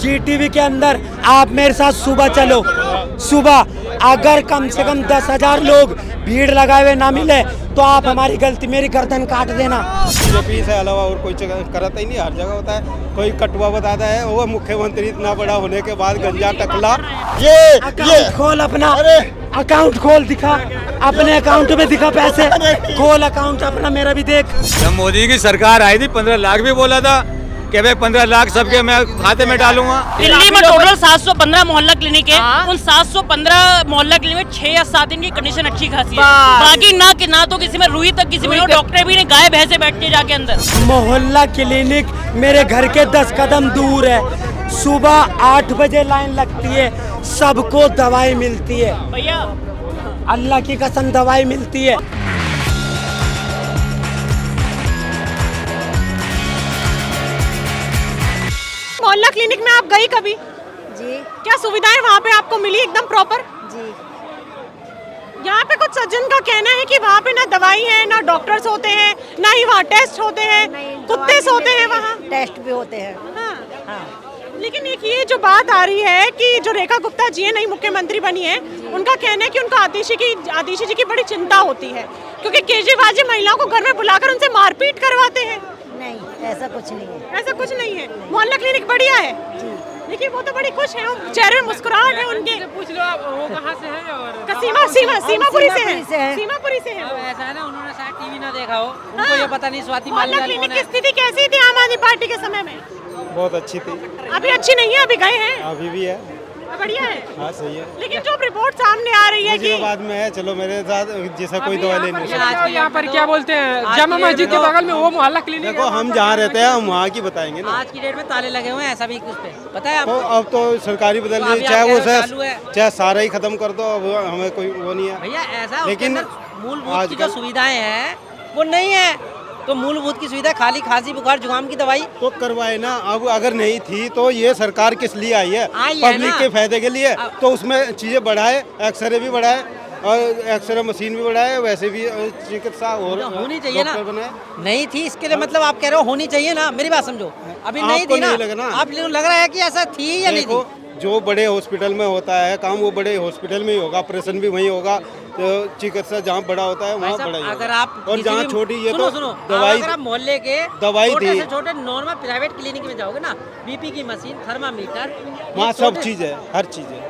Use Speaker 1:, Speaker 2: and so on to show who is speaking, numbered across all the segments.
Speaker 1: जीटीवी के अंदर आप मेरे साथ सुबह चलो। सुबह अगर कम से कम 10,000 लोग भीड़ लगाए हुए ना मिले तो आप हमारी गलती, मेरी गर्दन काट देना।
Speaker 2: बीजेपी से अलावा और कोई करता ही नहीं, हर जगह होता है। कोई कटुआ बताता है वो मुख्यमंत्री इतना बड़ा होने के बाद गंजा टकला।
Speaker 1: ये खोल अपना अकाउंट खोल, दिखा अपने अकाउंट में, दिखा पैसे खोल अकाउंट अपना, मेरा भी देख।
Speaker 3: जब मोदी की सरकार आई थी 15 लाख भी बोला था कि भाई 15 लाख सबके मैं खाते में डालूंगा।
Speaker 4: दिल्ली में टोटल 715 मोहल्ला क्लिनिक है। उन 715 मोहल्ला क्लिनिक में 6 या 7 दिन की कंडीशन अच्छी खासी है। बाकी ना तो किसी में रुई तक किसी में डॉक्टर भी नहीं, गाय भैंसे बैठते जाके अंदर।
Speaker 1: मोहल्ला क्लिनिक मेरे घर के 10 कदम दूर है। सुबह 8 बजे लाइन लगती है, सबको दवाई मिलती है
Speaker 4: भैया,
Speaker 1: अल्लाह की कसम दवाई मिलती है।
Speaker 5: मोहल्ला क्लिनिक में आप गई कभी?
Speaker 6: जी
Speaker 5: क्या सुविधाएं वहाँ पे आपको मिली एकदम प्रॉपर?
Speaker 6: जी।
Speaker 5: यहाँ पे कुछ सज्जन का कहना है कि वहाँ पे ना दवाई है, ना डॉक्टर्स होते हैं, ना ही वहाँ टेस्ट होते हैं, कुत्ते सोते हैं वहाँ।
Speaker 6: टेस्ट भी होते हैं।
Speaker 5: हाँ।
Speaker 6: हाँ।
Speaker 5: लेकिन एक ये जो बात आ रही है कि जो रेखा गुप्ता जी है, नई मुख्यमंत्री बनी है, उनका कहना है कि उनको आतिशी जी की बड़ी चिंता होती है क्योंकि केजरीवाल जी महिलाओं को घर में बुलाकर उनसे मारपीट करवाते हैं।
Speaker 6: नहीं, ऐसा कुछ नहीं है।
Speaker 5: ऐसा कुछ नहीं है। मोहल्ला क्लिनिक बढ़िया है।
Speaker 6: जी।
Speaker 5: देखिए वो तो बड़ी खुश है, चेहरे में मुस्कुराहट है उनके।
Speaker 7: पूछ लो आप वो कहाँ से है और
Speaker 5: सीमापुरी से है।
Speaker 6: सीमापुरी से है।
Speaker 7: ऐसा है ना, उन्होंने शायद टीवी ना देखा हो, उनको ये पता नहीं स्वाति
Speaker 5: मोहल्ला
Speaker 7: मालिवाल
Speaker 5: क्लिनिक
Speaker 7: कौन
Speaker 5: की
Speaker 7: है।
Speaker 5: स्थिति कैसी थी आम आदमी पार्टी के समय में?
Speaker 2: बहुत अच्छी थी,
Speaker 5: अभी अच्छी नहीं है, अभी गए हैं।
Speaker 2: अभी भी है।
Speaker 5: बढ़िया है।
Speaker 2: हाँ सही है।
Speaker 5: लेकिन जो रिपोर्ट सामने आ रही है कि
Speaker 2: बाद में है, चलो मेरे साथ जैसा कोई दवा ले नहीं सकता।
Speaker 7: यहाँ पर क्या बोलते हैं, जामा मस्जिद के बगल में वो मोहल्ला क्लिनिक
Speaker 2: देखो हम जहाँ रहते हैं हम वहाँ की बताएंगे ना।
Speaker 7: आज की डेट में ताले लगे हुए हैं, ऐसा भी कुछ पे पता है
Speaker 2: तो
Speaker 7: आपको?
Speaker 2: अब तो सरकारी बदल
Speaker 7: तो
Speaker 2: रही
Speaker 7: अभी
Speaker 2: है, चाहे
Speaker 7: आप
Speaker 2: वो
Speaker 7: कह रहे हो चालू है।
Speaker 2: चाहे सारा ही खत्म कर दो, अब हमें कोई वो नहीं है।
Speaker 7: भैया ऐसा
Speaker 2: लेकिन
Speaker 7: मूलभूत की जो सुविधाएं हैं वो नहीं है, तो मूलभूत की सुविधा खाली खांसी बुखार जुकाम की दवाई
Speaker 2: तो करवाए ना। अब अगर नहीं थी तो ये सरकार किस लिए आई है?
Speaker 7: आई है
Speaker 2: पब्लिक
Speaker 7: ना।
Speaker 2: के फायदे के लिए। तो उसमें चीजें बढ़ाए, एक्सरे भी बढ़ाए और एक्सरे मशीन भी बढ़ाए, वैसे भी चिकित्सा और
Speaker 7: होनी चाहिए ना।
Speaker 2: डॉक्टर बनाए।
Speaker 7: नहीं थी, इसके लिए मतलब आप कह रहे हो होनी चाहिए ना, मेरी बात समझो। अभी नहीं
Speaker 2: आपको
Speaker 7: थी ना,
Speaker 2: नहीं लगा ना?
Speaker 7: आप लग रहा है कि ऐसा थी या नहीं
Speaker 2: देखो
Speaker 7: थी?
Speaker 2: जो बड़े हॉस्पिटल में होता है काम, वो बड़े हॉस्पिटल में ही होगा, ऑपरेशन भी वहीं होगा। तो चिकित्सा जहाँ बड़ा होता है वहाँ बड़ा ही होगा।
Speaker 7: अगर आप
Speaker 2: और
Speaker 7: किसी
Speaker 2: जहाँ
Speaker 7: भी-
Speaker 2: छोटी ये
Speaker 7: सुनो,
Speaker 2: तो
Speaker 7: सुनो,
Speaker 2: दवाई
Speaker 7: अगर आप मोहल्ले के
Speaker 2: दवाई
Speaker 7: छोटे
Speaker 2: थी।
Speaker 7: से छोटे नॉर्मल प्राइवेट क्लिनिक में जाओगे ना, बीपी की मशीन, थर्मामीटर,
Speaker 2: वहाँ
Speaker 7: ये
Speaker 2: सब
Speaker 7: छोटे-
Speaker 2: चीज़ है, हर चीज़ है।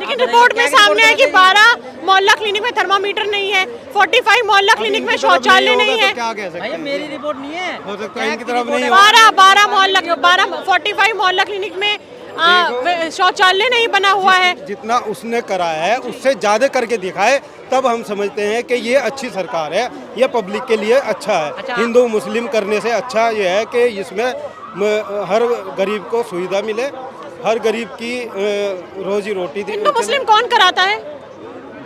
Speaker 5: लेकिन रिपोर्ट में सामने है कि 12 मोहल्ला क्लिनिक में थर्मामीटर नहीं है, 45 मोहल्ला क्लिनिक में शौचालय नहीं है।
Speaker 2: क्या कह सकते
Speaker 7: भैया
Speaker 2: हैं?
Speaker 7: मेरी रिपोर्ट नहीं है,
Speaker 2: हो सकता है
Speaker 7: क्या
Speaker 2: इनकी
Speaker 7: की
Speaker 2: तरफ
Speaker 7: रिपोर्ट
Speaker 2: नहीं
Speaker 7: है?
Speaker 2: हो।
Speaker 5: 45 मोहल्ला क्लिनिक में शौचालय नहीं बना हुआ है।
Speaker 2: जितना उसने करा है उससे ज्यादा करके दिखाए, तब हम समझते हैं कि ये अच्छी सरकार है, ये पब्लिक के लिए अच्छा है।
Speaker 7: अच्छा।
Speaker 2: हिंदू मुस्लिम करने से अच्छा ये है कि इसमें हर गरीब को सुविधा मिले, हर गरीब की रोजी रोटी
Speaker 5: हिंदू मुस्लिम कौन कराता है?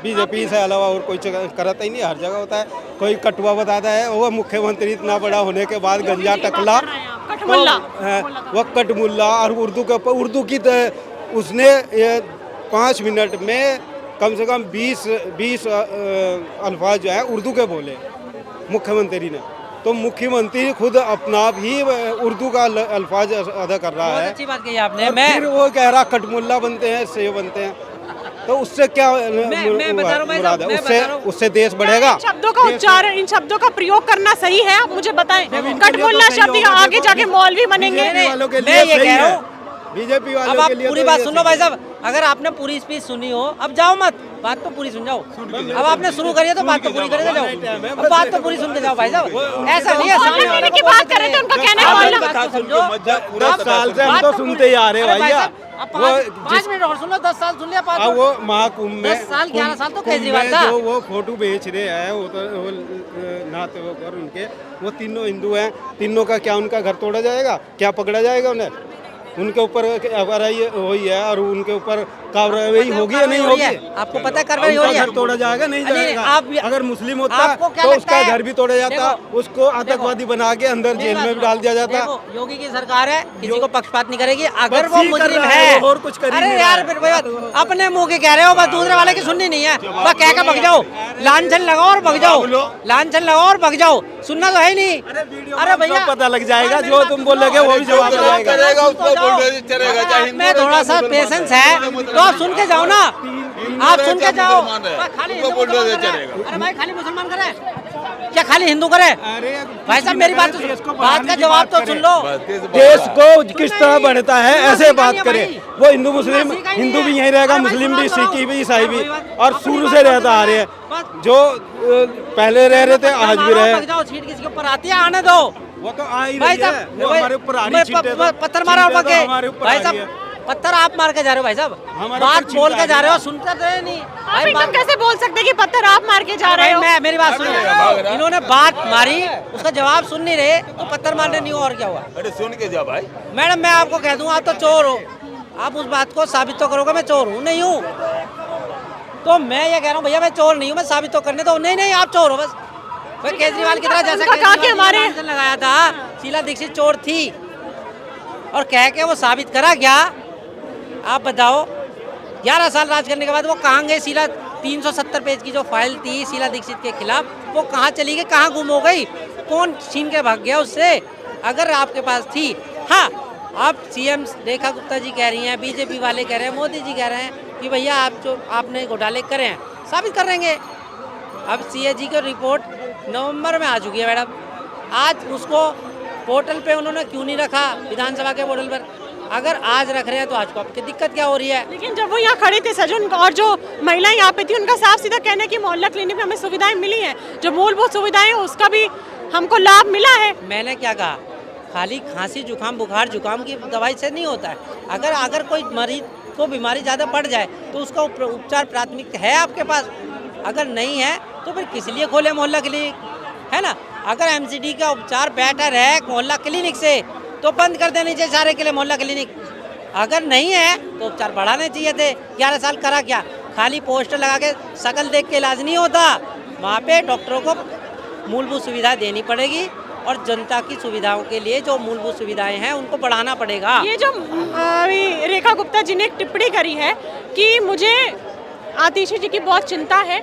Speaker 2: बीजेपी से अलावा और कोई करता ही नहीं, हर जगह होता है। कोई कटुआ बताता है वो मुख्यमंत्री इतना बड़ा होने के बाद गंजा टकला,
Speaker 5: कठमुल्ला।
Speaker 2: वो कटमुल्ला। और उर्दू के ऊपर उर्दू की उसने 5 मिनट में कम से कम 20 अल्फाज जो है उर्दू के बोले मुख्यमंत्री ने। तो मुख्यमंत्री खुद अपना भी उर्दू का अल्फाज अदा कर रहा
Speaker 7: बहुत
Speaker 2: है।
Speaker 7: अच्छी बात कही आपने।
Speaker 2: और फिर वो कह रहा कटमुल्ला बनते हैं, इससे ये बनते हैं। तो उससे क्या
Speaker 7: मैं बता रहा हूँ भाई साहब,
Speaker 2: मुराद है?
Speaker 7: मैं बता रहा हूँ।
Speaker 2: उससे देश बढ़ेगा।
Speaker 5: इन शब्दों का उच्चारण, इन शब्दों का प्रयोग करना सही है? आप मुझे बताएं। कठमुल्ला शब्द आगे जाके मौलवी बनेंगे।
Speaker 2: वालों के
Speaker 7: मैं
Speaker 2: लिए
Speaker 7: ये
Speaker 2: सही
Speaker 7: कह रहा
Speaker 2: है।
Speaker 7: हूँ,
Speaker 2: बीजेपी
Speaker 7: अब
Speaker 2: वालों
Speaker 7: आप
Speaker 2: के लिए
Speaker 7: पूरी
Speaker 2: तो
Speaker 7: बात
Speaker 2: ये
Speaker 7: सुन लो
Speaker 2: सही
Speaker 7: भाई
Speaker 2: है।
Speaker 7: साहब। अगर आपने पूरी स्पीच सुनी हो, अब जाओ मत, बात तो पूरी सुन जाओ। अब आपने शुरू करी है तो बात तो पूरी करे जाओ। अब बात तो पूरी सुन के जाओ भाई साहब, ऐसा नहीं है।
Speaker 5: मोहल्ला क्लिनिक की बात कर रहे थे, उनका कहना है मोहल्ला।
Speaker 7: बात तो समझो।
Speaker 2: पूरा साल से हम तो सुनते ही आ रहे हैं भैया।
Speaker 7: अब 5 मिनट और सुन लो, 10 साल सुन लिया। 5
Speaker 2: अब वो महाकुंभ में
Speaker 7: 10 साल 11 साल तो
Speaker 2: कुंभ
Speaker 7: केजरीवाल
Speaker 2: में
Speaker 7: था।
Speaker 2: जो वो फोटो बेच रहे हैं, वो तो वो नाते होकर उनके, वो तीनों हिंदू हैं। तीनों का क्या उनका घर तोड़ा जाएगा? क्या पकड़ा जाएगा उन्हें? उनके ऊपर FRI हुई है और उनके ऊपर कार्रवाई होगी या नहीं होगी?
Speaker 7: आपको पता है कार्रवाई हो रही है?
Speaker 2: घर तोड़ा जाएगा नहीं जाएगा?
Speaker 7: आप
Speaker 2: अगर मुस्लिम होता
Speaker 7: आपको क्या
Speaker 2: तो
Speaker 7: लगता
Speaker 2: उसका
Speaker 7: है?
Speaker 2: घर भी तोड़ा जाता, उसको आतंकवादी बना के अंदर जेल में भी डाल दिया जाता।
Speaker 7: देखो, योगी की सरकार है, किसी को पक्षपात नहीं करेगी। अगर
Speaker 2: बस
Speaker 7: वो
Speaker 2: ही कर
Speaker 7: मुस्लिम
Speaker 2: रहा
Speaker 7: है,
Speaker 2: वो और कुछ कर ही
Speaker 7: अरे
Speaker 2: नहीं
Speaker 7: यार
Speaker 2: रहा
Speaker 7: फिर भाई बात अपने मुंह के कह रहे हो, बस दूसरे वाले की सुननी नहीं है, बस कह के भग जाओ, लांछन लगाओ और भग जाओ, लांछन लगाओ और भग जाओ, सुनना तो है ही नहीं। अरे भैया
Speaker 2: पता लग जाएगा, जो तुम बोलोगे वो भी जवाब
Speaker 8: करेगा, उसको बुलडोजर चलेगा, चाहे हिंदू
Speaker 7: मैं थोड़ा सा पेशेंस है तो आप सुन के जाओ ना, आप सुन के जाओ। खाली हिंदू मुसलमान कर रहे हैं। अरे भाई खाली मुसलमान करे क्या, खाली हिंदू करे? भाई साहब मेरी बात बात का जवाब तो सुन लो।
Speaker 2: देश को किस तरह बढ़ता है ऐसे बात करे। वो हिंदू मुस्लिम, हिंदू भी यहीं रहेगा, मुस्लिम भी, सिख भी, ईसाई भी, और शुरू से रहता आ रहे हैं। जो पहले रह रहे थे आज भी रहे।
Speaker 7: सीट किसी के ऊपर आती है, आने दो।
Speaker 2: वो तो आ ही
Speaker 7: भाई
Speaker 2: रही है,
Speaker 7: साहब
Speaker 2: वो हमारे ऊपर आ रही है,
Speaker 7: पत्थर मारा और पके।
Speaker 2: हमारे ऊपर
Speaker 7: भाई
Speaker 2: आ रही है।
Speaker 7: साहब पत्थर आप मार के जा रहे हो भाई साहब,
Speaker 2: हमारे
Speaker 7: बात
Speaker 2: ऊपर
Speaker 7: बोल
Speaker 2: चिंता
Speaker 7: के जा
Speaker 2: है।
Speaker 7: रहे हो, सुनते तो नहीं।
Speaker 5: आप एकदम कैसे बोल सकते हैं कि पत्थर आप मार के जा रहे हो?
Speaker 7: मैं मेरी बात सुनो, इन्होंने बात मारी, उसका जवाब सुन नहीं रहे तो पत्थर मारने नहीं हो, और क्या हुआ?
Speaker 8: अरे सुन के जा भाई।
Speaker 7: मैडम मैं आपको कह दूं, आप तो चोर हो, आप उस बात को साबित तो करोगे मैं चोर हूँ नहीं हूँ, तो मैं ये कह रहा हूँ भैया मैं चोर नहीं हूँ, मैं साबित तो करने दो। नहीं आप चोर हो बस। भाई केजरीवाल की तरह, जैसा
Speaker 5: केजरीवाल ने
Speaker 7: हमारे लगाया था शीला दीक्षित चोर थी, और कह के वो साबित करा क्या? आप बताओ, 11 साल राज करने के बाद वो कहाँ गए? शीला 370 पेज की जो फाइल थी शीला दीक्षित के खिलाफ, वो कहाँ चली गई, कहाँ गुम हो गई, कौन छीन के भाग गया उससे? अगर आपके पास थी, हाँ आप सीएम रेखा गुप्ता जी कह रही हैं, बीजेपी वाले कह रहे हैं, मोदी जी कह रहे हैं कि भैया आप जो आपने घोटाले करे हैं साबित कर देंगे। अब सीएजी की रिपोर्ट नवंबर में आ चुकी है मैडम, आज उसको पोर्टल पे उन्होंने क्यों नहीं रखा, विधानसभा के पोर्टल पर? अगर आज रख रहे हैं तो आज को आपकी दिक्कत क्या हो रही है?
Speaker 5: लेकिन जब वो यहाँ खड़े थे सजन, और जो महिलाएं यहाँ पे थी, उनका साफ सीधा कहना है कि मोहल्ला क्लिनिक में हमें सुविधाएं मिली हैं, जो मूलभूत सुविधाएं हैं उसका भी हमको लाभ मिला है।
Speaker 7: मैंने क्या कहा, खाली खांसी जुकाम बुखार जुकाम की दवाई से नहीं होता है। अगर कोई मरीज को बीमारी ज़्यादा बढ़ जाए तो उसका उपचार प्राथमिक है आपके पास, अगर नहीं है तो फिर किस लिए खोले मोहल्ला क्लिनिक, है ना? अगर एमसीडी का उपचार बेटर है मोहल्ला क्लिनिक से तो बंद कर देनी चाहिए सारे के लिए मोहल्ला क्लिनिक। अगर नहीं है तो उपचार बढ़ाने चाहिए थे। 11 साल करा क्या? खाली पोस्टर लगा के शकल देख के इलाज नहीं होता, वहाँ पे डॉक्टरों को मूलभूत सुविधा देनी पड़ेगी, और जनता की सुविधाओं के लिए जो मूलभूत सुविधाएं हैं उनको बढ़ाना पड़ेगा।
Speaker 5: ये जो रेखा गुप्ता जी ने एक टिप्पणी करी है कि मुझे आतिशी जी की बहुत चिंता है,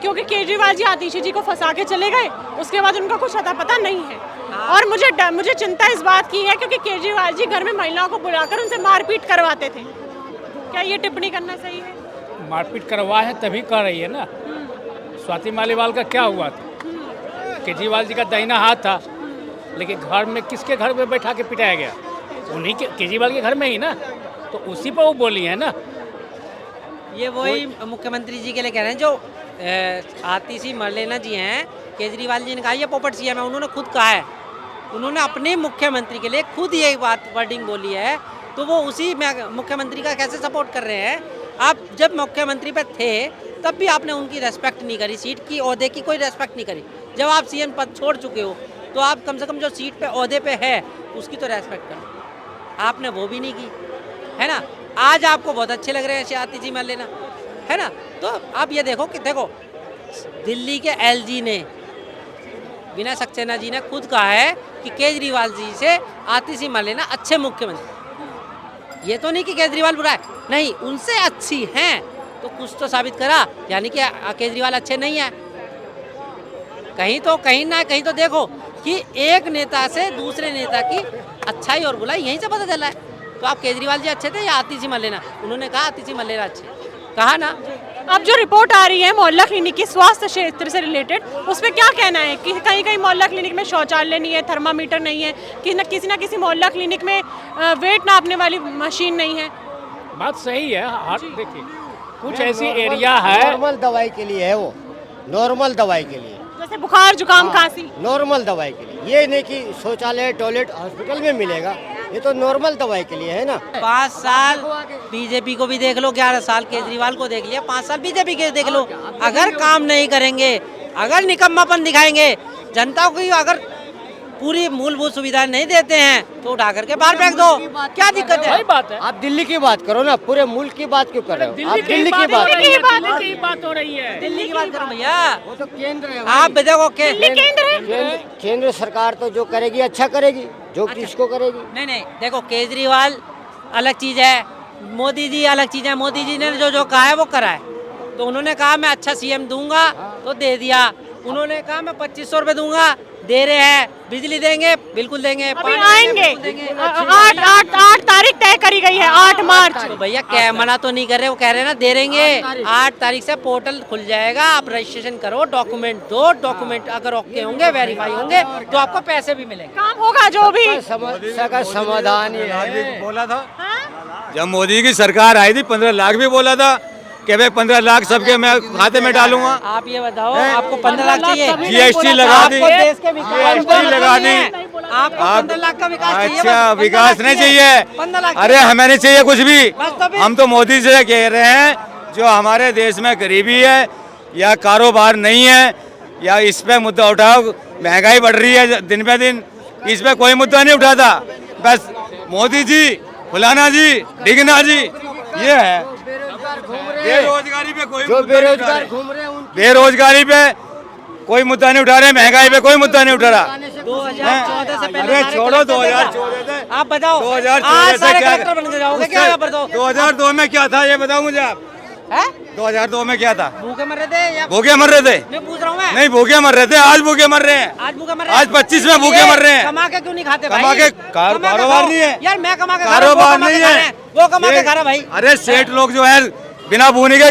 Speaker 5: क्योंकि केजरीवाल जी आतिशी जी को फंसा के चले गए, उसके बाद उनका कुछ अता पता नहीं है। और मुझे चिंता इस बात की है क्योंकि केजरीवाल जी घर में महिलाओं को बुलाकर उनसे मारपीट करवाते थे। क्या ये टिप्पणी करना सही है?
Speaker 9: मारपीट करवा है तभी कर रही है ना। स्वाति मालीवाल का क्या हुआ था? केजरीवाल जी का दाहिना हाथ था, लेकिन घर में किसके घर में बैठा के पिटाया गया? उन्हीं के, केजरीवाल के घर में ही ना, तो उसी पर वो बोली है ना।
Speaker 7: ये वही मुख्यमंत्री जी के लिए कह रहे हैं जो आतिशी मरलेना जी हैं, केजरीवाल जी ने कहा ये पोपट सीएम है, उन्होंने खुद कहा है, उन्होंने अपने मुख्यमंत्री के लिए खुद ये बात वर्डिंग बोली है, तो वो उसी मुख्यमंत्री का कैसे सपोर्ट कर रहे हैं? आप जब मुख्यमंत्री पे थे तब भी आपने उनकी रेस्पेक्ट नहीं करी, सीट की ओहदे की कोई रेस्पेक्ट नहीं करी। जब आप सीएम पद छोड़ चुके हो तो आप कम से कम जो सीट पे ओहदे पे है उसकी तो रेस्पेक्ट करो, आपने वो भी नहीं की, है ना? आज आपको बहुत अच्छे लग रहे हैं आतिशी मरलेना, है ना? तो आप ये देखो कि दिल्ली के एलजी ने, विनय सक्सेना जी ने खुद कहा है कि केजरीवाल जी से आतिशी मरलेना अच्छे मुख्यमंत्री। ये तो नहीं कि केजरीवाल बुरा है, नहीं, उनसे अच्छी हैं, तो कुछ तो साबित करा, यानी कि केजरीवाल अच्छे नहीं है। कहीं तो देखो कि एक नेता से दूसरे नेता की अच्छाई और बुराई यहीं से पता चला है। तो आप केजरीवाल जी अच्छे थे या आतिशी मरलेना? उन्होंने कहा आतिशी मरलेना अच्छे, कहा ना।
Speaker 5: अब जो रिपोर्ट आ रही है मोहल्ला क्लिनिक की स्वास्थ्य क्षेत्र से रिलेटेड, उस पर क्या कहना है कि कहीं मोहल्ला क्लिनिक में शौचालय नहीं है, थर्मामीटर नहीं है, किसी ना किसी मोहल्ला क्लिनिक में वेट नापने वाली मशीन नहीं है?
Speaker 9: बात सही है। देखिए कुछ ऐसी एरिया है,
Speaker 10: नॉर्मल दवाई के लिए है, वो नॉर्मल दवाई के लिए,
Speaker 5: जैसे बुखार जुकाम खांसी,
Speaker 10: नॉर्मल दवाई के लिए। ये नहीं कि शौचालय टॉयलेट हॉस्पिटल में मिलेगा, ये तो नॉर्मल दवाई के लिए है ना।
Speaker 7: 5 साल बीजेपी को भी देख लो, 11 साल केजरीवाल को देख लिया, 5 साल बीजेपी के देख लो। अगर काम नहीं करेंगे, अगर निकम्मापन दिखाएंगे, जनता को अगर पूरी मूलभूत सुविधाएं नहीं देते हैं तो उठा करके बाहर फेंक दो, क्या दिक्कत है?
Speaker 9: वही बात है।
Speaker 10: आप दिल्ली की बात करो ना, पूरे मुल्क की बात क्यों कर रहे हो? आप दिल्ली की बात
Speaker 9: दिल्ली की बात हो रही है।
Speaker 7: दिल्ली की बात करो भैया,
Speaker 10: वो तो केंद्र है।
Speaker 7: आप देखो
Speaker 10: केंद्र सरकार तो जो करेगी अच्छा करेगी, जो किसको करेगी।
Speaker 7: नहीं, देखो केजरीवाल अलग चीज है, मोदी जी अलग चीज है। मोदी जी ने जो कहा है वो करा है। तो उन्होंने कहा मैं अच्छा सीएम दूंगा तो दे दिया, उन्होंने कहा मैं 2500 रुपए दूंगा, दे रहे हैं। बिजली देंगे, बिल्कुल देंगे।
Speaker 5: अभी आएंगे 8 तारीख तय करी गई है, 8 मार्च।
Speaker 7: तो भैया क्या मना तो नहीं कर रहे, वो कह रहे हैं ना दे देंगे। 8 तारीख से पोर्टल खुल जाएगा, आप रजिस्ट्रेशन करो, डॉक्यूमेंट दो, डॉक्यूमेंट अगर ओके होंगे, वेरीफाई होंगे तो आपको पैसे भी मिलेंगे।
Speaker 5: काम होगा जो भी
Speaker 10: समस्या का समाधान ही है।
Speaker 3: बोला था जब मोदी की सरकार आई थी 15 लाख भी बोला था कि भाई 15 लाख सबके मैं खाते में डालूंगा।
Speaker 7: आप ये बताओ आपको 15 लाख चाहिए?
Speaker 3: जीएसटी लगा दी,
Speaker 7: देश के विकास
Speaker 3: जीएसटी लगा दी।
Speaker 7: आपको 15 लाख का विकास चाहिए?
Speaker 3: अच्छा,
Speaker 7: बस
Speaker 3: विकास नहीं चाहिए।
Speaker 7: 15 लाख
Speaker 3: अरे हमें नहीं चाहिए कुछ भी।
Speaker 7: बस तो फिर-
Speaker 3: हम तो मोदी से कह रहे हैं जो हमारे देश में गरीबी है या कारोबार नहीं है या इस पे मुद्दा उठाओ। महंगाई बढ़ रही है दिन पे दिन, इस पे कोई मुद्दा नहीं उठाता। बस मोदी जी, फलाना जी, ढिगना जी, ये है। बेरोजगारी पे कोई
Speaker 10: जो बेरोजगार घूम रहे हैं उनकी
Speaker 3: बेरोजगारी पे कोई मुद्दा नहीं उठा रहे, महंगाई पे कोई मुद्दा नहीं उठा रहा।
Speaker 7: 2014 से पहले
Speaker 3: अरे
Speaker 7: सारे
Speaker 3: छोड़ो
Speaker 7: कलेक्टर
Speaker 3: 2014 से।
Speaker 7: आप बताओ
Speaker 3: 2014
Speaker 7: आज
Speaker 3: से
Speaker 7: सारे
Speaker 3: क्या
Speaker 7: कलेक्टर बन के जाओगे क्या यहाँ पर? तो
Speaker 3: 2002 में क्या था ये बताओ मुझे आप।
Speaker 7: है
Speaker 3: 2002 में क्या था?
Speaker 7: भूखे मर रहे थे या
Speaker 3: भूखे मर रहे थे?
Speaker 7: मैं पूछ रहा हूँ मैं
Speaker 3: नहीं, भूखे मर रहे थे, आज भूखे मर रहे हैं।
Speaker 7: आज भूखे मर रहे हैं?
Speaker 3: आज 25 में भूखे मर रहे हैं।
Speaker 7: कमा के क्यों नहीं खाते भाई?
Speaker 3: कमा के
Speaker 7: कमा के
Speaker 3: कारोबार
Speaker 7: खाओ।
Speaker 3: नहीं है
Speaker 7: यार मैं कमा के खा रहा हूँ, वो
Speaker 3: कारोबार
Speaker 7: कमा के
Speaker 3: नहीं
Speaker 7: खा रहे
Speaker 3: है,
Speaker 7: हैं, वो कमा के खा रहा भाई।
Speaker 3: अरे सेठ लोग जो है बिना भूने के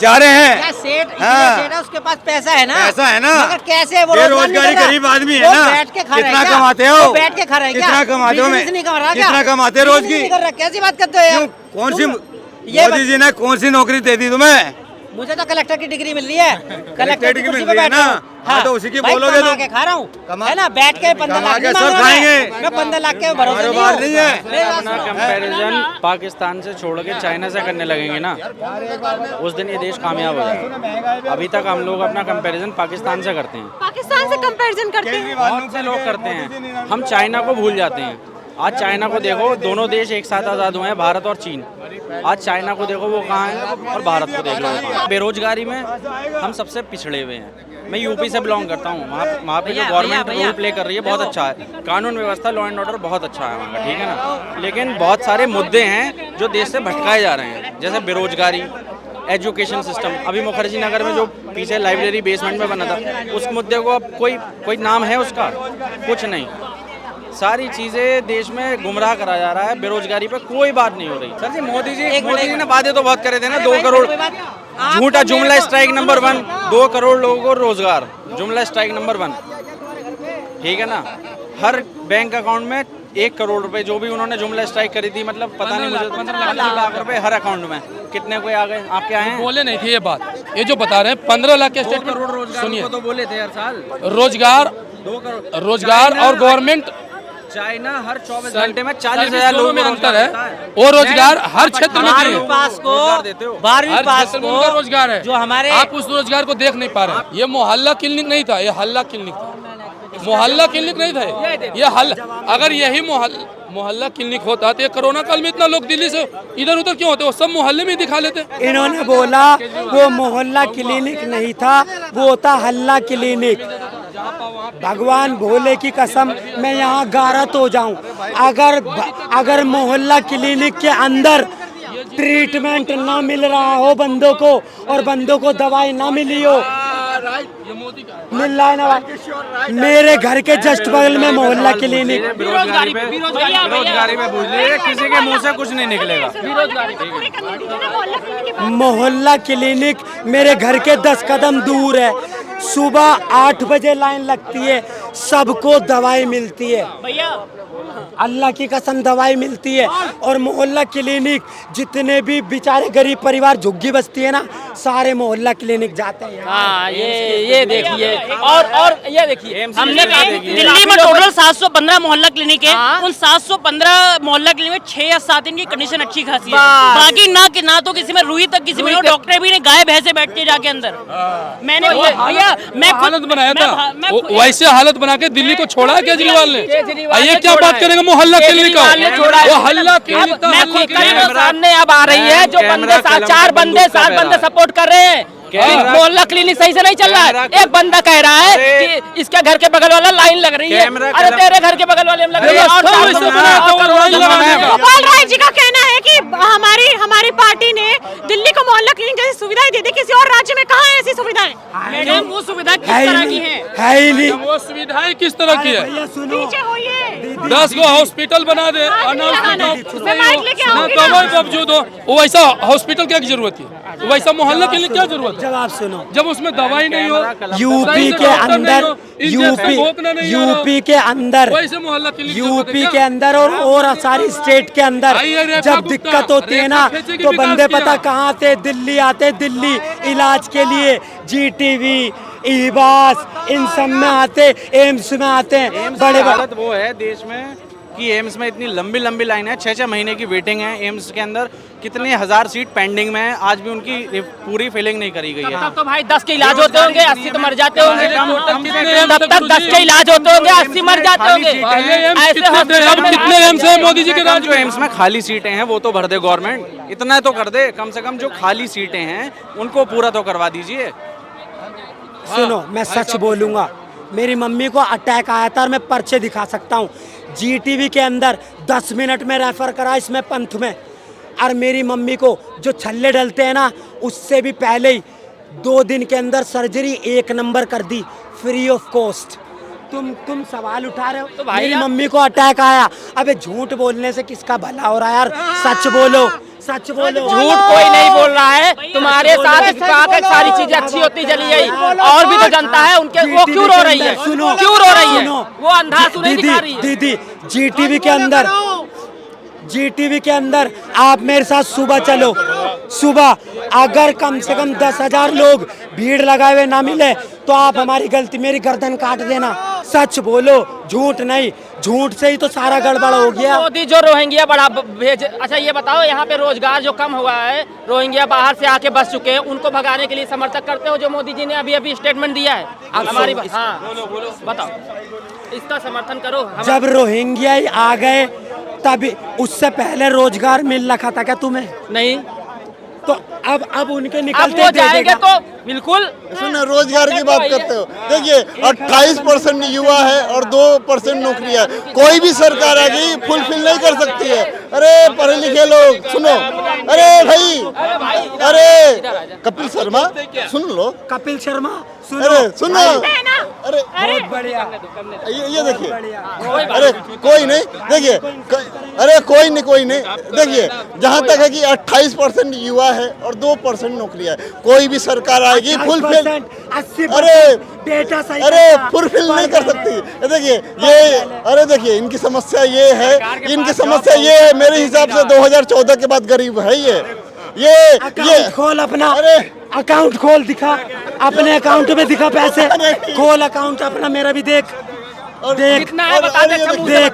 Speaker 3: जा रहे हैं।
Speaker 7: क्या सेठ
Speaker 3: हाँ।
Speaker 7: सेठ है, उसके पास पैसा है ना,
Speaker 3: पैसा है ना,
Speaker 7: मगर कैसे वो रोजगार नहीं
Speaker 3: बेरोजगारी
Speaker 7: कर रहा?
Speaker 3: गरीब आदमी है
Speaker 7: वो
Speaker 3: ना।
Speaker 7: बैठ के खा रहा है
Speaker 3: कितना
Speaker 7: क्या?
Speaker 3: कमाते हो?
Speaker 7: वो बैठ के खा रहा है क्या?
Speaker 3: कितना कमाते हो?
Speaker 7: बिजनेस नहीं कर रहा क्या?
Speaker 3: कितना कमाते हो रोज
Speaker 7: बिजनेस
Speaker 3: की?
Speaker 7: नहीं कर रहा, कैसी बात करते हो यार?
Speaker 3: क्यों? कौन सी
Speaker 7: ये
Speaker 3: मोदी जी ने कौन सी नौकरी दे दी तुम्हें?
Speaker 7: मुझे तो कलेक्टर की डिग्री मिल रही है, कलेक्टर की
Speaker 3: डिग्री
Speaker 7: कुर्सी
Speaker 3: मिल
Speaker 7: पे
Speaker 3: रही है
Speaker 7: बैठा
Speaker 3: ना।
Speaker 7: हूँ।
Speaker 3: हाँ, तो उसी की
Speaker 7: भाई
Speaker 3: बोलोगे
Speaker 7: कमा
Speaker 3: तुम।
Speaker 7: के खा रहा हूँ,
Speaker 3: कमा-
Speaker 7: है ना, बैठ के 15
Speaker 3: कमा
Speaker 7: लाख
Speaker 3: के
Speaker 7: नहीं
Speaker 3: सब
Speaker 7: मांग रहा
Speaker 3: खाएंगे।
Speaker 7: मैं 15 लाख के भरोसे
Speaker 3: कारोबार नहीं है।
Speaker 11: अपना कंपैरिजन पाकिस्तान से छोड़ के चाइना से करने लगेंगे ना, उस दिन ये देश कामयाब हो जाएगा। अभी तक हम लोग अपना कंपैरिजन पाकिस्तान से करते हैं,
Speaker 5: पाकिस्तान से कंपैरिजन करते हैं।
Speaker 11: बहुत से लोग करते हैं, हम चाइना को भूल जाते हैं। आज चाइना को देखो, दोनों देश एक साथ आज़ाद हुए हैं, भारत और चीन। आज चाइना को देखो वो कहाँ है और भारत को देख लो वो कहाँ है। बेरोजगारी में हम सबसे पिछड़े हुए हैं। मैं यूपी से बिलोंग करता हूँ, वहाँ पे जो गवर्नमेंट रोल प्ले कर रही है बहुत अच्छा है, कानून व्यवस्था, लॉ एंड ऑर्डर बहुत अच्छा है वहाँ का, ठीक है ना। लेकिन बहुत सारे मुद्दे हैं जो देश से भटकाए जा रहे हैं, जैसे बेरोजगारी, एजुकेशन सिस्टम। अभी मुखर्जी नगर में जो पीछे लाइब्रेरी बेसमेंट में बना था, उस मुद्दे को अब कोई नाम है उसका? कुछ नहीं। सारी चीजें देश में गुमराह करा जा रहा है, बेरोजगारी पे कोई बात नहीं हो रही। सर जी मोदी जी ने वादे तो बहुत करे थे ना, 2 करोड़ झूठा जुमला स्ट्राइक नंबर 1, 2 करोड़ लोगों को रोजगार, जुमला स्ट्राइक नंबर 1, ठीक है ना। हर बैंक अकाउंट में 1 करोड़ रुपए जो भी उन्होंने जुमला स्ट्राइक करी थी, मतलब पता नहीं मुझे, 15 लाख रुपए हर अकाउंट में। कितने कोई आ गए? आपके आए हैं?
Speaker 12: बोले नहीं थे ये बात, ये जो बता रहे हैं 15 लाख के स्टेटमेंट।
Speaker 11: 2 करोड़ रोजगार को तो बोले थे हर साल।
Speaker 12: रोजगार और गवर्नमेंट,
Speaker 11: चाइना हर 24 घंटे में 40,000 लोगों
Speaker 12: में
Speaker 11: को
Speaker 12: अंतर
Speaker 11: रोजगार
Speaker 12: है। वो रोजगार हर क्षेत्र में
Speaker 7: बारहवीं पास को,
Speaker 12: हर क्षेत्र में उनका रोजगार है,
Speaker 7: जो हमारे
Speaker 12: आप उस रोजगार को देख नहीं पा रहे हैं। ये मोहल्ला क्लिनिक नहीं था, ये हल्ला क्लिनिक था। मोहल्ला क्लिनिक नहीं था ये हल्ला। अगर यही मोहल्ला क्लिनिक होता तो ये कोरोना काल में इतना लोग दिल्ली से इधर उधर क्यों होते? वो सब मोहल्ले में दिखा लेते।
Speaker 1: इन्होंने बोला वो मोहल्ला क्लिनिक नहीं था, वो था हल्ला क्लिनिक। भगवान भोले की कसम मैं यहाँ गारत हो जाऊं, अगर मोहल्ला क्लिनिक के अंदर ट्रीटमेंट ना मिल रहा हो बंदों को और बंदों को दवाई ना मिली हो, मिल रहा है ना। मेरे घर के जस्ट बगल में मोहल्ला क्लिनिक।
Speaker 11: बेरोजगारी पे पूछ लीजिए, किसी के मुंह से कुछ नहीं निकलेगा।
Speaker 1: मोहल्ला क्लिनिक मेरे घर के 10 कदम दूर है। सुबह 8 बजे लाइन लगती है, सबको दवाई मिलती है।
Speaker 4: भैया
Speaker 1: अल्लाह की कसम दवाई मिलती है। और मोहल्ला क्लिनिक जितने भी बेचारे गरीब परिवार झुग्गी बसती है ना, सारे मोहल्ला क्लिनिक जाते हैं।
Speaker 4: हाँ, ये देखिए और ये देखिए हमने दिल्ली में टोटल 715 मोहल्ला क्लिनिक है। उन 715 मोहल्ला क्लिनिक में 6 या 7 इनकी कंडीशन अच्छी खासी है। बाकी ना तो किसी में रुई तक किसी में डॉक्टर भी ने गाय भैंसे बैठते जाके अंदर। मैंने भैया मैं
Speaker 12: हालत बनाया था, वैसे हालत बना के दिल्ली को छोड़ा है केजरीवाल ने। ये क्या बात करेंगे मोहल्ला क्लिनिक का? वो हल्ला क्लिनिक
Speaker 4: सामने अब आ रही है जो बंदे 7 बंदे सपोर्ट कर रहे हैं। मोहल्ला क्लिनिक सही से नहीं चल रहा है। एक बंदा कह रहा है कि इसके घर के बगल वाला लाइन लग रही है, अरे तेरे घर के बगल वाले में लग रही है।
Speaker 5: गोपाल राय जी का कहना है कि हमारी पार्टी ने दिल्ली को मोहल्ला क्लिनिक जैसी सुविधाएं दे दी, किसी और राज्य में कहाँ है ऐसी सुविधाएं?
Speaker 4: मैडम वो सुविधा किस तरह की
Speaker 1: है ही नहीं।
Speaker 12: वो सुविधाएं किस तरह की है?
Speaker 5: नीचे होइए,
Speaker 12: 10 गो हॉस्पिटल बना दे, बावजूद हो वैसा हॉस्पिटल क्या की जरूरत है? वैसा मोहल्ला क्लिनिक क्या जरूरत है?
Speaker 1: जवाब सुनो,
Speaker 12: जब उसमें दवाई नहीं हो,
Speaker 1: यूपी के अंदर यूपी के अंदर
Speaker 12: वैसे मोहल्ला क्लिनिक
Speaker 1: यूपी के अंदर और सारी स्टेट के अंदर जब दिक्कत होती है ना, तो बंदे पता कहाँ से दिल्ली आते, दिल्ली इलाज के लिए जीटीवी ईबास इन सब में आते, एम्स में आते हैं। बड़े
Speaker 11: भारत वो है देश में कि एम्स में इतनी लंबी लाइन है, 6 महीने की वेटिंग है। एम्स के अंदर कितने हजार सीट पेंडिंग में है, आज भी उनकी पूरी फिलिंग नहीं करी गई है।
Speaker 4: तब तो भाई 10 के इलाज होते होंगे, 80 तो मर जाते होंगे। तब तक 10 के इलाज होते होंगे, 80 मर जाते होंगे।
Speaker 12: कितने एम्स है मोदी जी के राज
Speaker 11: जो एम्स में खाली सीटें हैं वो तो भर दे गवर्नमेंट, इतना तो कर दे कम से कम। जो खाली सीटें हैं उनको पूरा तो करवा दीजिए।
Speaker 1: सुनो, मैं सच बोलूंगा, मेरी मम्मी को अटैक आया था और मैं पर्चे दिखा सकता हूँ। जीटीवी के अंदर 10 मिनट में रेफर करा, इसमें पंथ में। और मेरी मम्मी को जो छल्ले डलते हैं ना, उससे भी पहले ही 2 दिन के अंदर सर्जरी 1 नंबर कर दी, फ्री ऑफ कॉस्ट। तुम सवाल उठा रहे हो तो भाई, मेरी मम्मी को अटैक आया। अबे झूठ बोलने से किसका भला हो रहा है यार? सच बोलो, सच बोलो।
Speaker 4: झूठ कोई नहीं बोल रहा है, तुम्हारे साथ सारी चीजें अच्छी होती चली गई। और भी तो जनता है उनके, वो क्यों रो रही है?
Speaker 1: सुनो,
Speaker 4: क्यों रो रही है? वो अंधा सुनाई दिखा रही है।
Speaker 1: दीदी, जीटीवी के अंदर आप मेरे साथ सुबह चलो। सुबह अगर कम से कम 10,000 लोग भीड़ लगाए हुए ना मिले तो आप हमारी गलती, मेरी गर्दन काट देना। सच बोलो, झूठ नहीं। झूठ से ही तो सारा गड़बड़ हो गया।
Speaker 4: मोदी जो रोहिंग्या बड़ा भेज, अच्छा ये बताओ, यहाँ पे रोजगार जो कम हुआ है, रोहिंग्या बाहर से आके बस चुके हैं, उनको भगाने के लिए समर्थक करते हो जो मोदी जी ने अभी स्टेटमेंट दिया है हमारी? हाँ बताओ, इसका समर्थन करो।
Speaker 1: जब रोहिंग्या आ गए तभी, उससे पहले रोजगार मिल रखा था क्या तुम्हें?
Speaker 4: नहीं।
Speaker 1: तो अब उनके निकलते
Speaker 4: अब जाएंगे तो बिल्कुल।
Speaker 13: सुनो, रोजगार की बात करते हो, देखिए 28% युवा है और 2% नौकरियां। कोई भी सरकार आ गई फुलफिल नहीं कर सकती है। अरे पढ़े लिखे लोग सुनो, अरे भाई, अरे कपिल शर्मा सुन लो,
Speaker 1: कपिल शर्मा सुनो,
Speaker 13: अरे सुनो, अरे
Speaker 1: बहुत बढ़िया।
Speaker 13: ये देखिए, अरे कोई नहीं, देखिए, अरे कोई नहीं, देखिए जहाँ तक है कि 28% युवा है और 2% नौकरियां है। कोई भी सरकार आएगी फुलफिल,
Speaker 1: 80%
Speaker 13: अरे फुलफिल नहीं कर सकती। देखिए ये, अरे देखिए इनकी समस्या ये है, मेरे हिसाब से 2014 के बाद गरीब है ये
Speaker 1: खोल अपना, अकाउंट खोल, दिखा अपने अकाउंट में, दिखा पैसे, खोल अकाउंट अपना, मेरा भी देख
Speaker 4: कितना है बता दे,
Speaker 1: देख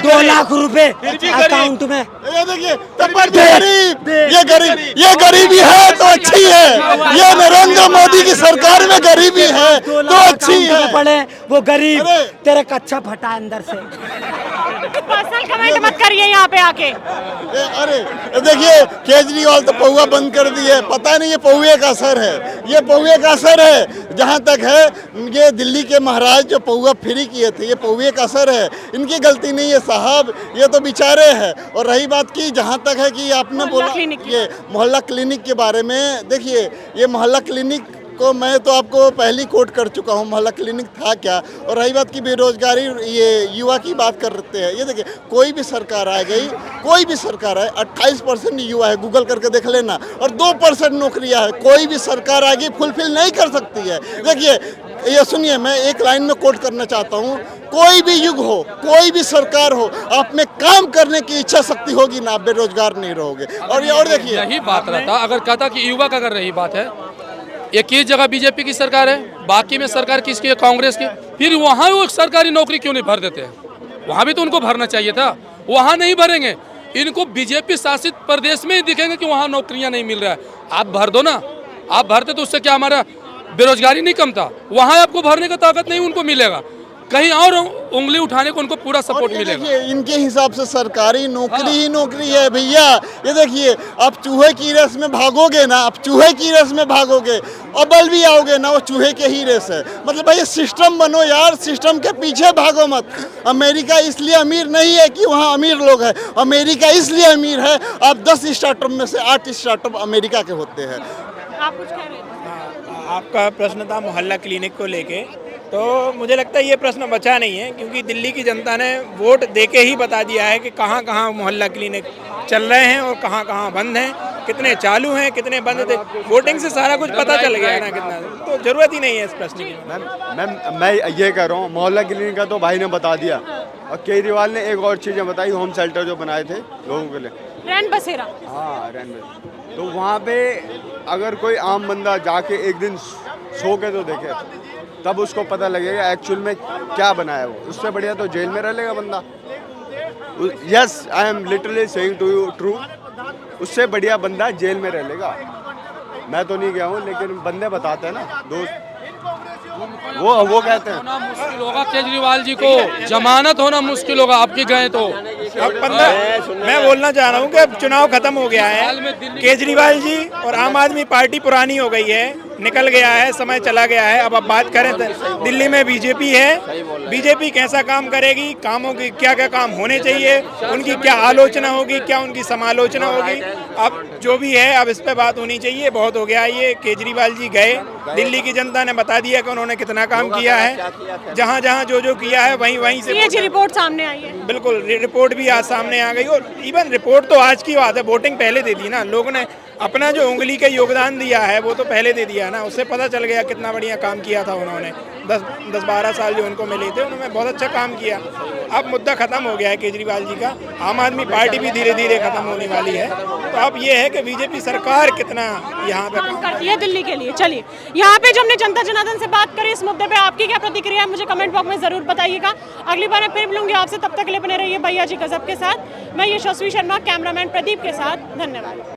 Speaker 1: 2 लाख रुपए अकाउंट में।
Speaker 13: ये देखिए, ये गरीबी है तो अच्छी है। ये नरेंद्र मोदी की सरकार में गरीबी है तो अच्छी है।
Speaker 1: पड़े वो गरीब तेरे कच्चा फटा अंदर से।
Speaker 5: पर्सनल कमेंट मत करिए यहाँ पे आके।
Speaker 13: अरे देखिए, केजरीवाल तो पौवा बंद कर दी है, पता नहीं ये पौवे का असर है, ये पौवे का असर है। जहाँ तक है, ये दिल्ली के महाराज जो पौवा फ्री किए थे, ये पौवे का असर है, इनकी गलती नहीं है साहब, ये तो बेचारे हैं। और रही बात की, जहाँ तक है कि आपने बोला ये मोहल्ला क्लिनिक के बारे में, देखिए ये मोहल्ला क्लिनिक को मैं तो आपको पहली कोट कर चुका हूँ, मोहल्ला क्लिनिक था क्या। और रही बात की बेरोजगारी, ये युवा की बात करते हैं, ये देखिए कोई भी सरकार आ गई, कोई भी सरकार आए, 28% युवा है, गूगल करके देख लेना, और 2% नौकरियां है। कोई भी सरकार आ गई फुलफिल नहीं कर सकती है। देखिए ये सुनिए, मैं एक लाइन में कोट करना चाहता हूँ, कोई भी युग हो, कोई भी सरकार हो, आप में काम करने की इच्छा शक्ति होगी ना, आप बेरोजगार नहीं रहोगे। और देखिए,
Speaker 12: यही बात रहता अगर कहता कि युवा का अगर रही बात है, एक ही जगह बीजेपी की सरकार है, बाकी में सरकार किसकी है? कांग्रेस की। फिर वहाँ वो सरकारी नौकरी क्यों नहीं भर देते हैं? वहाँ भी तो उनको भरना चाहिए था, वहाँ नहीं भरेंगे। इनको बीजेपी शासित प्रदेश में ही दिखेंगे कि वहाँ नौकरियाँ नहीं मिल रहा है। आप भर दो ना, आप भरते तो उससे क्या हमारा बेरोजगारी नहीं कम था? वहाँ आपको भरने का ताकत नहीं उनको मिलेगा, कहीं और उंगली उठाने को उनको पूरा सपोर्ट मिलेगा।
Speaker 13: इनके हिसाब से सरकारी नौकरी ही नौकरी है भैया। ये देखिए, आप चूहे की रेस में भागोगे ना, आप चूहे की रेस में भागोगे, अव्वल भी आओगे ना, वो चूहे के ही रेस है। मतलब भाई सिस्टम बनो यार, सिस्टम के पीछे भागो मत। अमेरिका इसलिए अमीर नहीं है कि वहाँ अमीर लोग हैं, अमेरिका इसलिए अमीर है, आप 10 स्टार्टअप में से 8 स्टार्टअप अमेरिका के होते हैं।
Speaker 5: आप कुछ कह रहे थे?
Speaker 14: आपका प्रश्न था मोहल्ला क्लिनिक को लेके, तो मुझे लगता है ये प्रश्न बचा नहीं है, क्योंकि दिल्ली की जनता ने वोट देके ही बता दिया है कि कहाँ कहाँ मोहल्ला क्लिनिक चल रहे हैं और कहाँ कहाँ बंद हैं, कितने चालू हैं, कितने बंद थे। वोटिंग से सारा कुछ पता चल गया है ना कितना, तो जरूरत ही नहीं है इस प्रश्न की।
Speaker 2: मैं ये कह रहा हूँ, मोहल्ला क्लिनिक का तो भाई ने बता दिया, और केजरीवाल ने एक और चीज़ें बताई, होम शेल्टर जो बनाए थे लोगों के लिए,
Speaker 5: रैन बसेरा।
Speaker 2: हाँ रैन बसेरा। तो वहाँ पे अगर कोई आम बंदा जाके एक दिन सो के तो देखे, तब उसको पता लगेगा एक्चुअल में क्या बना है वो। उससे बढ़िया तो जेल में रह लेगा बंदा। Yes, I am literally saying to you true, उससे बढ़िया बंदा जेल में रह लेगा। मैं तो नहीं गया हूँ, लेकिन बंदे बताते हैं ना दोस्त, वो कहते हैं
Speaker 12: मुश्किल होगा केजरीवाल जी को, जमानत होना मुश्किल होगा आपकी गए तो।
Speaker 14: अब मैं बोलना चाह रहा हूँ कि अब चुनाव खत्म हो गया है, केजरीवाल जी और आम आदमी पार्टी पुरानी हो गई है, निकल गया है, समय चला गया है। अब बात करें तो दिल्ली में बीजेपी है, बीजेपी कैसा काम करेगी, कामों की क्या क्या काम होने चाहिए, उनकी क्या आलोचना होगी, क्या उनकी समालोचना होगी, अब जो भी है अब इस पे बात होनी चाहिए। बहुत हो गया ये, केजरीवाल जी गए, दिल्ली की जनता ने बता दिया कि उन्होंने कितना काम किया है, जहाँ जहाँ जो किया है वहीं से
Speaker 5: ये रिपोर्ट सामने आई है।
Speaker 14: बिल्कुल, रिपोर्ट भी आज सामने आ गई, और इवन रिपोर्ट तो आज की बात है, वोटिंग पहले दे दी ना लोगों ने, अपना जो उंगली का योगदान दिया है वो तो पहले दे दिया ना, उससे पता चल गया कितना बढ़िया काम किया था उन्होंने। 10-12 साल जो उनको मिले थे, उन्होंने बहुत अच्छा काम किया। अब मुद्दा खत्म हो गया है केजरीवाल जी का, आम आदमी पार्टी भी धीरे धीरे खत्म होने वाली है। तो अब ये है कि बीजेपी सरकार कितना यहाँ पे
Speaker 5: काम करती है दिल्ली के लिए। चलिए, यहाँ पे जो हमने जनता जनार्दन से बात करी, इस मुद्दे पे आपकी क्या प्रतिक्रिया है मुझे कमेंट बॉक्स में जरूर बताइएगा। अगली बार मैं फिर मिलूंगी आपसे, तब तक के लिए बने रहिए भैया जी गजब के साथ। मैं यशस्वी शर्मा, कैमरामैन प्रदीप के साथ, धन्यवाद।